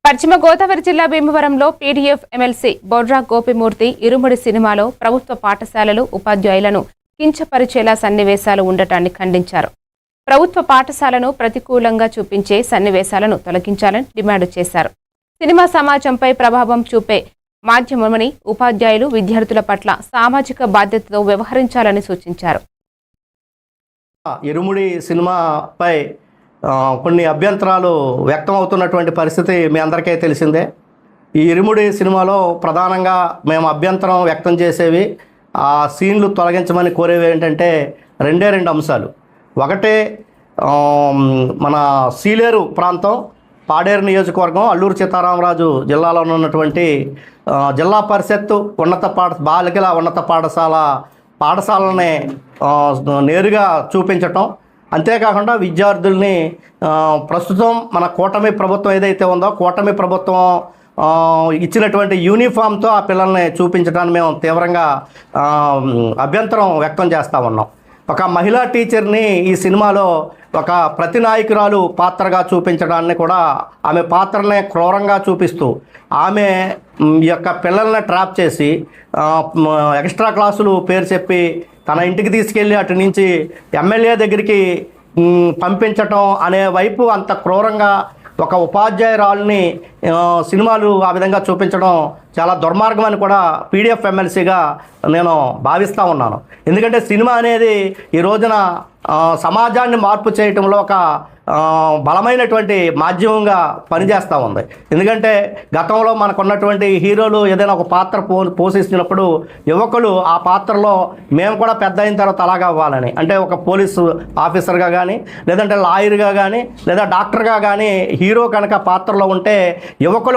పశ్చిమ గోదావరి జిల్లా భీమవరంలో పీడీఎఫ్ ఎమ్మెల్సీ బొడ్రా గోపిమూర్తి ఇరుముడి సినిమాలో ప్రభుత్వ పాఠశాలలు ఉపాధ్యాయులను కించపరిచేలా సన్నివేశాలు ఉండటాన్ని ఖండించారు. ప్రభుత్వ పాఠశాలను ప్రతికూలంగా చూపించే సన్నివేశాలను తొలగించాలని డిమాండ్ చేశారు. సినిమా సమాజంపై ప్రభావం చూపే మాధ్యమమని ఉపాధ్యాయులు విద్యార్థుల పట్ల సామాజిక బాధ్యతతో వ్యవహరించాలని సూచించారు. ఇరుముడి సినిమాపై కొన్ని అభ్యంతరాలు వ్యక్తం అవుతున్నటువంటి పరిస్థితి మీ అందరికీ తెలిసిందే. ఈ ఇరుముడి సినిమాలో ప్రధానంగా మేము అభ్యంతరం వ్యక్తం చేసేవి, ఆ సీన్లు తొలగించమని కోరేవి ఏంటంటే రెండు అంశాలు. ఒకటే, మన సీలేరు ప్రాంతం, పాడేరు నియోజకవర్గం, అల్లూరు సీతారామరాజు జిల్లాలో ఉన్నటువంటి జిల్లా పరిషత్తు బాలికల ఉన్నత పాఠశాలని నేరుగా చూపించటం. అంతేకాకుండా విద్యార్థుల్ని ప్రస్తుతం మన కూటమి ప్రభుత్వం ఏదైతే ఉందో, కూటమి ప్రభుత్వం ఇచ్చినటువంటి యూనిఫామ్తో ఆ పిల్లల్ని చూపించడానికి మేము తీవ్రంగా అభ్యంతరం వ్యక్తం చేస్తూ ఉన్నాం. ఒక మహిళా టీచర్ని ఈ సినిమాలో ఒక ప్రతినాయకురాలు పాత్రగా చూపించడాన్ని కూడా, ఆమె పాత్రనే క్రూరంగా చూపిస్తూ ఆమె యొక్క పిల్లల్ని ట్రాప్ చేసి ఎక్స్ట్రా క్లాసులు పేరు చెప్పి తన ఇంటికి తీసుకెళ్ళి అటు నుంచి ఎమ్మెల్యే దగ్గరికి పంపించటం అనే వైపు అంత క్రూరంగా ఒక ఉపాధ్యాయురాలని సినిమాలు ఆ విధంగా చూపించడం చాలా దుర్మార్గం అని కూడా పీడీఎఫ్ ఎమ్మెల్సీగా నేను భావిస్తూ ఉన్నాను. ఎందుకంటే సినిమా అనేది ఈ రోజున సమాజాన్ని మార్పు చేయటంలో ఒక బలమైనటువంటి మాధ్యమంగా పనిచేస్తూ ఉంది. ఎందుకంటే గతంలో మనకున్నటువంటి హీరోలు ఏదైనా ఒక పాత్ర పోషిస్తున్నప్పుడు యువకులు ఆ పాత్రలో మేము కూడా పెద్ద అయిన తర్వాత అలాగా అవ్వాలని, అంటే ఒక పోలీసు ఆఫీసర్గా కానీ, లేదంటే లాయర్గా కానీ, లేదా డాక్టర్గా కానీ హీరో కనుక పాత్రలో ఉంటే యువకులు